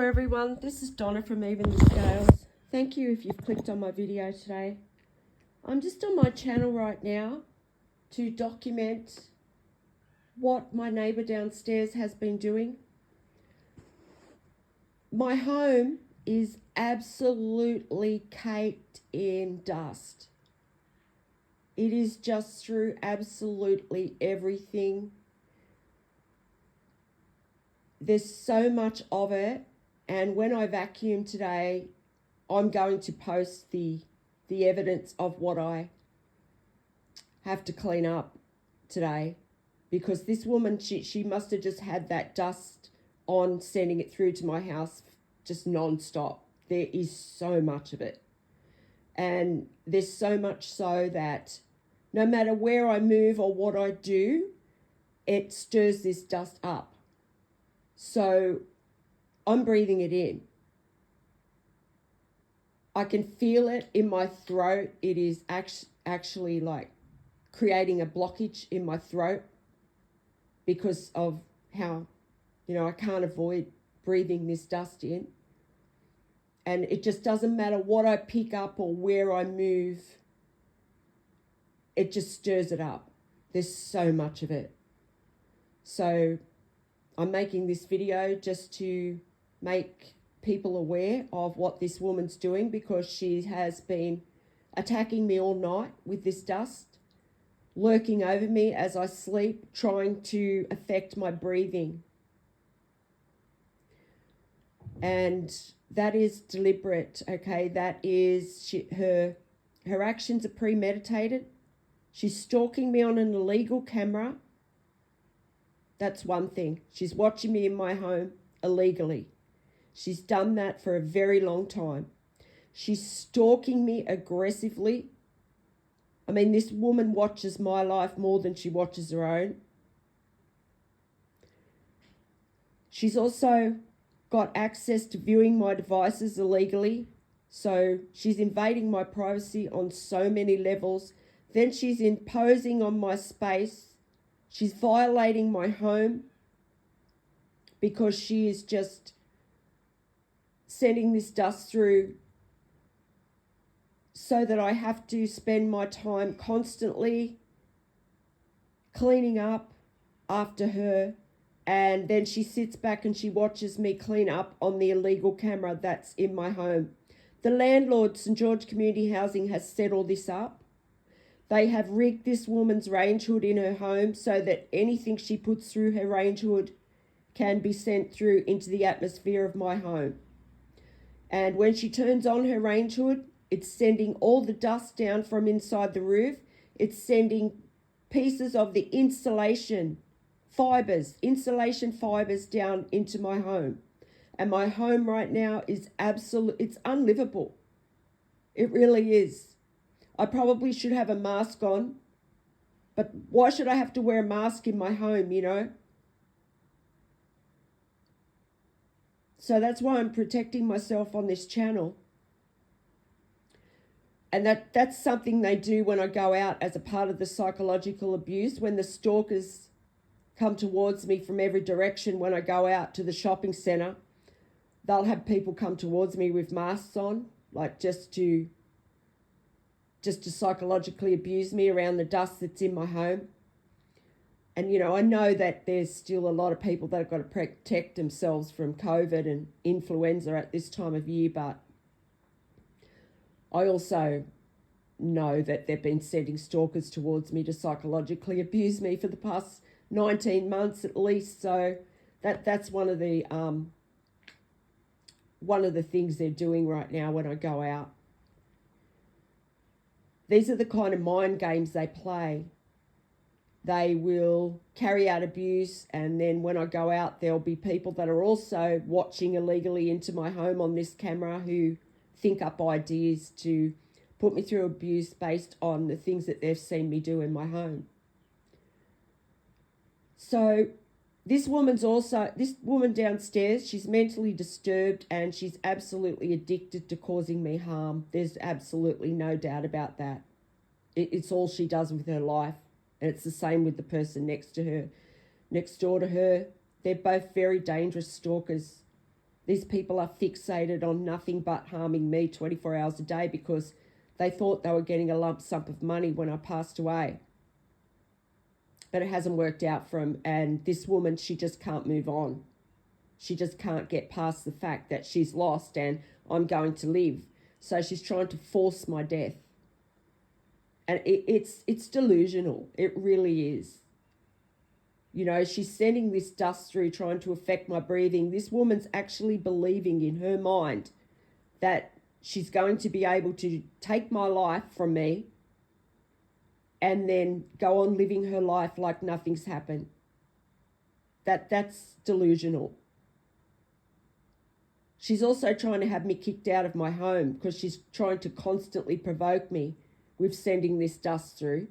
everyone, this is Donna from Even the Scales. Thank you if you've clicked on my video today. I'm just on my channel right now to document what my neighbour downstairs has been doing. My home is absolutely caked in dust. It is just through absolutely everything. There's so much of it, and when I vacuum today, I'm going to post the evidence of what I have to clean up today, because this woman, she must have just had that dust on, sending it through to my house just non-stop. There is so much of it, and there's so much so that no matter where I move or what I do, it stirs this dust up. So I'm breathing it in. I can feel it in my throat. It is actually like creating a blockage in my throat because of how, I can't avoid breathing this dust in. And it just doesn't matter what I pick up or where I move. It just stirs it up. There's so much of it. So I'm making this video just to make people aware of what this woman's doing, because she has been attacking me all night with this dust, lurking over me as I sleep, trying to affect my breathing. And that is deliberate, okay? That is, her actions are premeditated. She's stalking me on an illegal camera. That's one thing. She's watching me in my home illegally. She's done that for a very long time. She's stalking me aggressively. I mean, this woman watches my life more than she watches her own. She's also got access to viewing my devices illegally. So she's invading my privacy on so many levels. Then she's imposing on my space. She's violating my home because she is just sending this dust through so that I have to spend my time constantly cleaning up after her. And then she sits back and she watches me clean up on the illegal camera that's in my home. The landlord, St. George Community Housing, has set all this up. They have rigged this woman's range hood in her home so that anything she puts through her range hood can be sent through into the atmosphere of my home. And when she turns on her range hood, it's sending all the dust down from inside the roof. It's sending pieces of the insulation fibers down into my home. And my home right now is it's unlivable. It really is. I probably should have a mask on, but why should I have to wear a mask in my home, So that's why I'm protecting myself on this channel. And that's something they do when I go out as a part of the psychological abuse. When the stalkers come towards me from every direction when I go out to the shopping centre, they'll have people come towards me with masks on, like just to psychologically abuse me around the dust that's in my home. And, I know that there's still a lot of people that have got to protect themselves from COVID and influenza at this time of year, but I also know that they've been sending stalkers towards me to psychologically abuse me for the past 19 months at least. So that's one of the things they're doing right now when I go out. These are the kind of mind games they play. They will carry out abuse, and then when I go out, there'll be people that are also watching illegally into my home on this camera who think up ideas to put me through abuse based on the things that they've seen me do in my home. So this woman downstairs, she's mentally disturbed and she's absolutely addicted to causing me harm. There's absolutely no doubt about that. It's all she does with her life. And it's the same with the person next door to her. They're both very dangerous stalkers. These people are fixated on nothing but harming me 24 hours a day because they thought they were getting a lump sum of money when I passed away. But it hasn't worked out for them. And this woman, she just can't move on. She just can't get past the fact that she's lost and I'm going to live. So she's trying to force my death. And it's delusional. It really is. You know, she's sending this dust through trying to affect my breathing. This woman's actually believing in her mind that she's going to be able to take my life from me and then go on living her life like nothing's happened. That's delusional. She's also trying to have me kicked out of my home because she's trying to constantly provoke me with sending this dust through.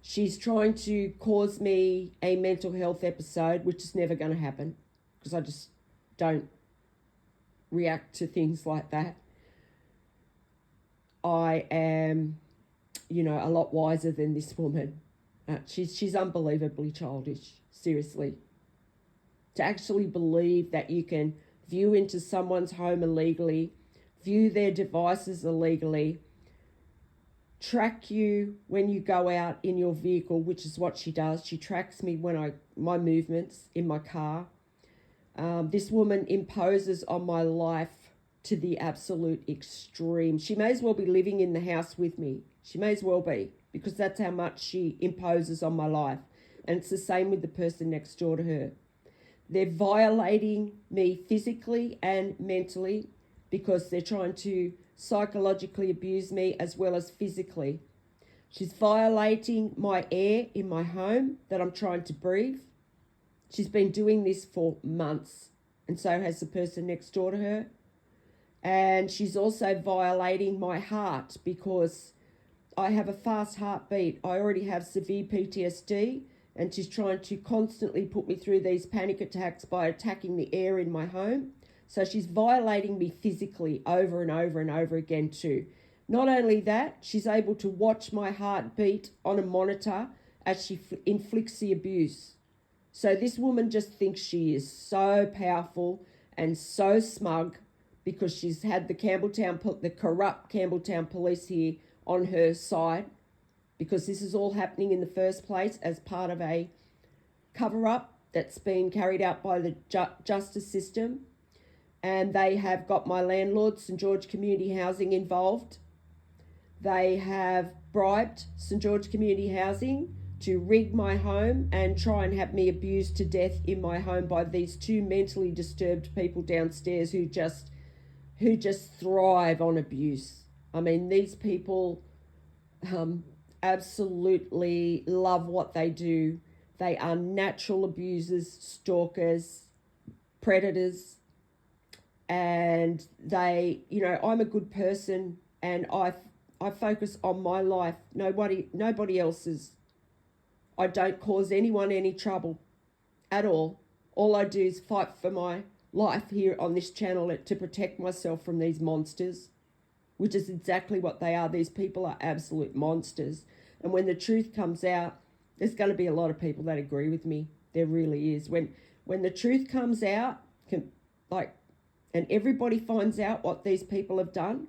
She's trying to cause me a mental health episode, which is never going to happen because I just don't react to things like that. I am, you know, a lot wiser than this woman. She's unbelievably childish, seriously. To actually believe that you can view into someone's home illegally, view their devices illegally, track you when you go out in your vehicle, which is what she does. She tracks me when my movements in my car. This woman imposes on my life to the absolute extreme. She may as well be living in the house with me. She may as well be, because that's how much she imposes on my life. And it's the same with the person next door to her. They're violating me physically and mentally because they're trying to psychologically abuse me as well as physically. She's violating my air in my home that I'm trying to breathe. She's been doing this for months, and so has the person next door to her. And she's also violating my heart because I have a fast heartbeat. I already have severe PTSD, and she's trying to constantly put me through these panic attacks by attacking the air in my home. So she's violating me physically over and over and over again too. Not only that, she's able to watch my heartbeat on a monitor as she inflicts the abuse. So this woman just thinks she is so powerful and so smug because she's had the corrupt Campbelltown police here on her side, because this is all happening in the first place as part of a cover-up that's been carried out by the justice system. And they have got my landlord, St George Community Housing, involved. They have bribed St George Community Housing to rig my home and try and have me abused to death in my home by these two mentally disturbed people downstairs who just thrive on abuse. I mean, these people absolutely love what they do. They are natural abusers, stalkers, predators. And they, you know, I'm a good person and I focus on my life, nobody else's. I don't cause anyone any trouble at all. All I do is fight for my life here on this channel to protect myself from these monsters, which is exactly what they are. These people are absolute monsters. And when the truth comes out, there's going to be a lot of people that agree with me. There really is. When the truth comes out, and everybody finds out what these people have done,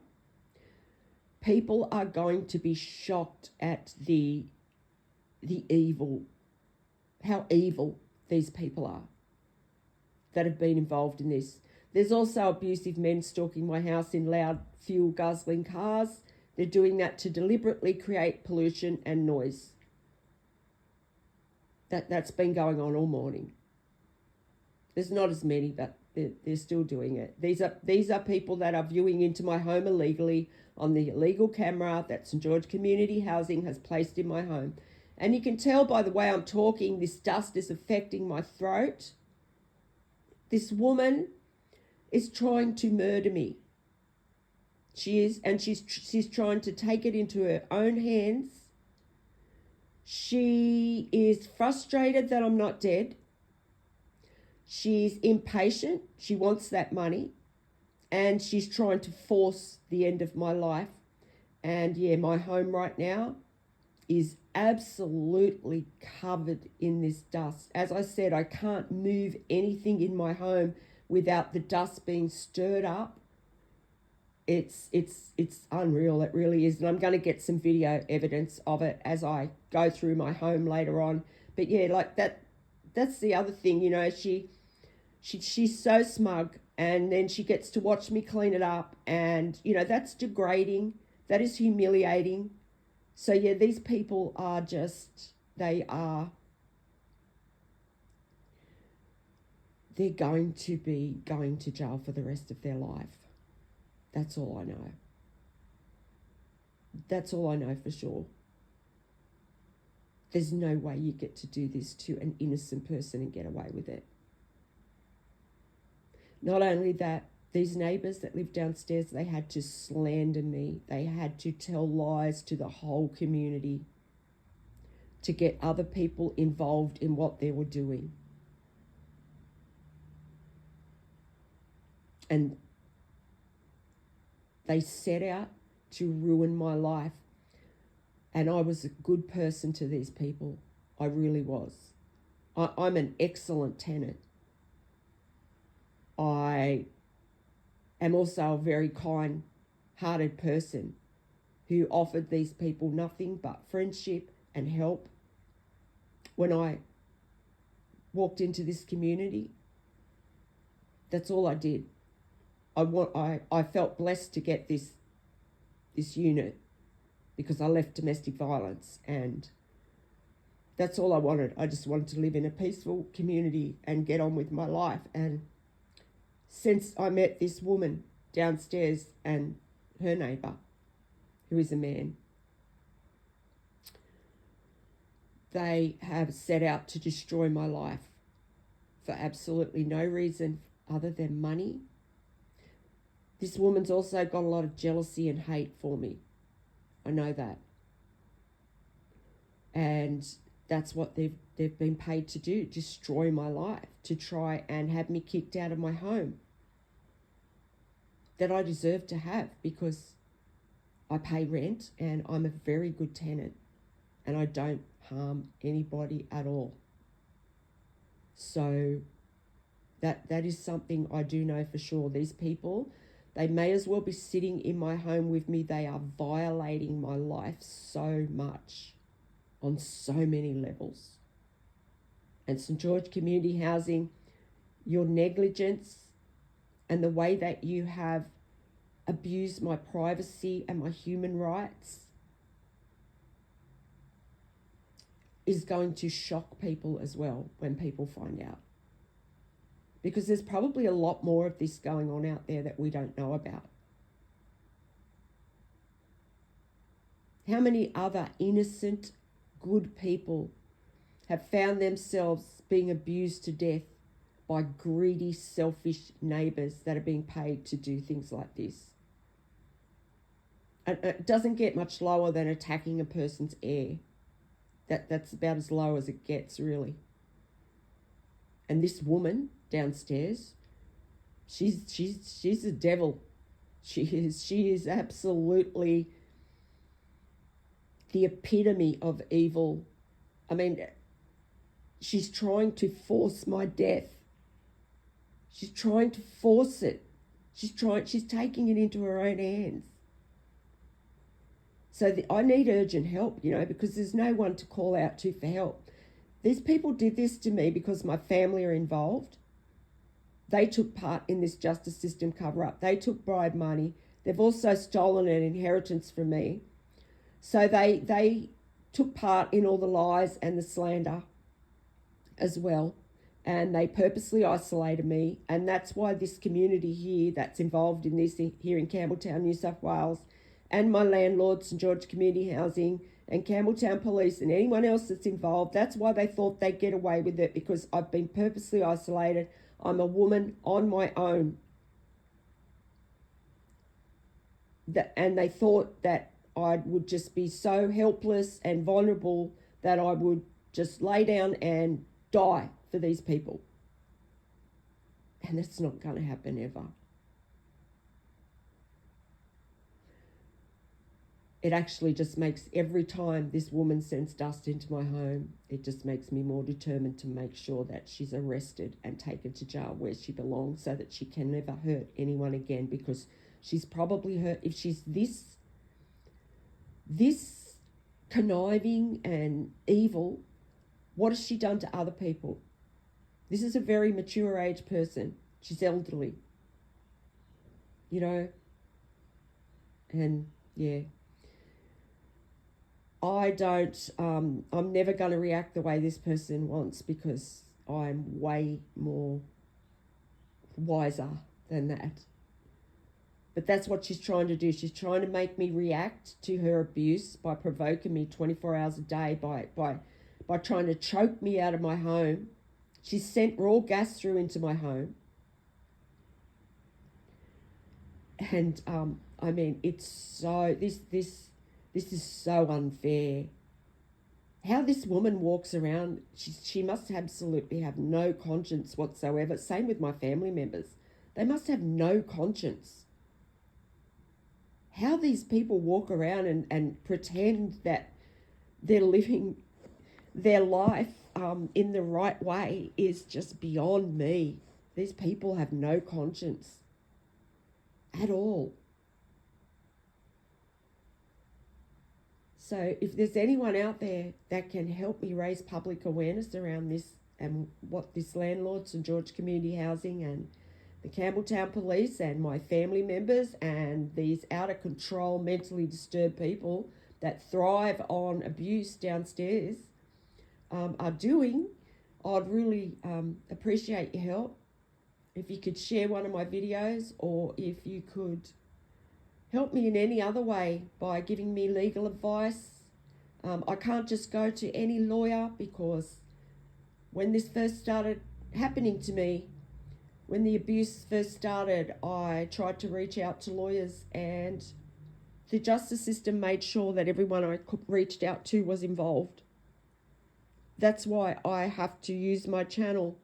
people are going to be shocked at the evil, how evil these people are that have been involved in this. There's also abusive men stalking my house in loud fuel guzzling cars. They're doing that to deliberately create pollution and noise. That's been going on all morning. There's not as many, but they're still doing it. These are people that are viewing into my home illegally on the illegal camera that St George Community Housing has placed in my home. And you can tell by the way I'm talking, this dust is affecting my throat. This woman is trying to murder me. She is, and she's trying to take it into her own hands. She is frustrated that I'm not dead. She's impatient. She wants that money. And she's trying to force the end of my life. And yeah, my home right now is absolutely covered in this dust. As I said, I can't move anything in my home without the dust being stirred up. It's unreal. It really is. And I'm going to get some video evidence of it as I go through my home later on. But yeah, like that's the other thing, you know, she's so smug, and then she gets to watch me clean it up, and you know, that's degrading. That is humiliating. So yeah, these people are just, they're going to be going to jail for the rest of their life. That's all I know. That's all I know for sure. There's no way you get to do this to an innocent person and get away with it. Not only that, these neighbours that live downstairs, they had to slander me. They had to tell lies to the whole community to get other people involved in what they were doing. And they set out to ruin my life. And I was a good person to these people. I really was. I'm an excellent tenant. I am also a very kind-hearted person who offered these people nothing but friendship and help. When I walked into this community, that's all I did. I felt blessed to get this unit because I left domestic violence, and that's all I wanted. I just wanted to live in a peaceful community and get on with my life. And since I met this woman downstairs and her neighbour, who is a man, they have set out to destroy my life for absolutely no reason other than money. This woman's also got a lot of jealousy and hate for me. I know that. And that's what they've been paid to do, destroy my life, to try and have me kicked out of my home that I deserve to have because I pay rent and I'm a very good tenant and I don't harm anybody at all. So that is something I do know for sure. These people, they may as well be sitting in my home with me. They are violating my life so much on so many levels. And St. George Community Housing, your negligence and the way that you have abused my privacy and my human rights is going to shock people as well when people find out. Because there's probably a lot more of this going on out there that we don't know about. How many other innocent, good people have found themselves being abused to death by greedy, selfish neighbours that are being paid to do things like this? And it doesn't get much lower than attacking a person's heir. That's about as low as it gets, really. And this woman downstairs, she's a devil. She is absolutely the epitome of evil. I mean, she's trying to force my death. She's trying to force it. She's taking it into her own hands. So I need urgent help, you know, because there's no one to call out to for help. These people did this to me because my family are involved. They took part in this justice system cover-up. They took bribe money. They've also stolen an inheritance from me. So they took part in all the lies and the slander as well. And they purposely isolated me. And that's why this community here that's involved in this here in Campbelltown, New South Wales, and my landlord, St. George Community Housing, and Campbelltown Police, and anyone else that's involved, that's why they thought they'd get away with it, because I've been purposely isolated. I'm a woman on my own. And they thought that I would just be so helpless and vulnerable that I would just lay down and die for these people. And that's not going to happen ever. it actually just makes, every time this woman sends dust into my home, it just makes me more determined to make sure that she's arrested and taken to jail where she belongs, so that she can never hurt anyone again, because she's probably hurt, if she's this conniving and evil, what has she done to other people? This is a very mature age person. She's elderly, you know, and yeah. I'm never going to react the way this person wants, because I'm way more wiser than that. But that's what she's trying to do. She's trying to make me react to her abuse by provoking me 24 hours a day, by trying to choke me out of my home. She sent raw gas through into my home. And I mean, it's so, this is so unfair. How this woman walks around, she must absolutely have no conscience whatsoever. Same with my family members. They must have no conscience. How these people walk around and pretend that they're living their life in the right way is just beyond me. These people have no conscience at all. So if there's anyone out there that can help me raise public awareness around this and what this landlord, St George Community Housing, and the Campbelltown Police and my family members and these out of control mentally disturbed people that thrive on abuse downstairs are doing, I'd really appreciate your help. If you could share one of my videos, or if you could help me in any other way by giving me legal advice. I can't just go to any lawyer, because when this first started happening to me, when the abuse first started, I tried to reach out to lawyers, and the justice system made sure that everyone I reached out to was involved. That's why I have to use my channel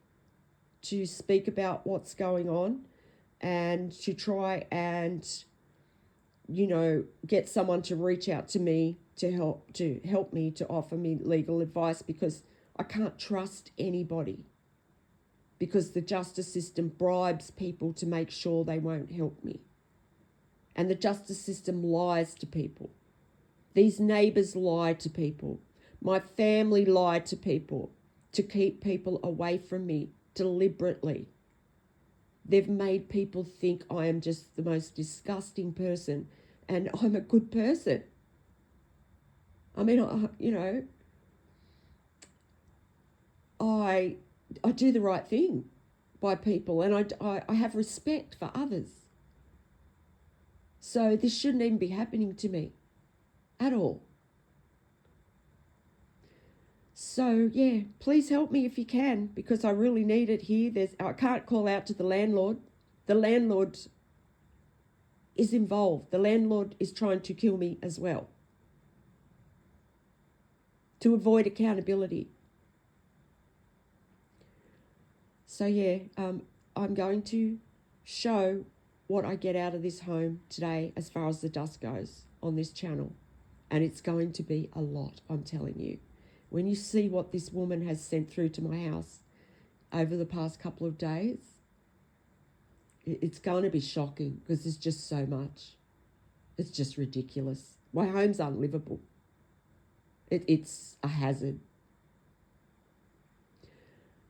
to speak about what's going on, and to try and, you know, get someone to reach out to me to help me, to offer me legal advice, because I can't trust anybody, because the justice system bribes people to make sure they won't help me. And the justice system lies to people. These neighbours lie to people. My family lied to people to keep people away from me deliberately. They've made people think I am just the most disgusting person, and I'm a good person. I mean, I do the right thing by people, and I have respect for others. So this shouldn't even be happening to me at all. So yeah, please help me if you can, because I really need it here. I can't call out to the landlord. The landlord is involved. The landlord is trying to kill me as well, to avoid accountability. So yeah, I'm going to show what I get out of this home today as far as the dust goes on this channel. And it's going to be a lot, I'm telling you. When you see what this woman has sent through to my house over the past couple of days, it's going to be shocking, because there's just so much. It's just ridiculous. My home's unlivable. It's a hazard.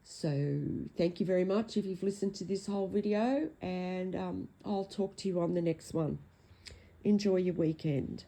So thank you very much if you've listened to this whole video, and I'll talk to you on the next one. Enjoy your weekend.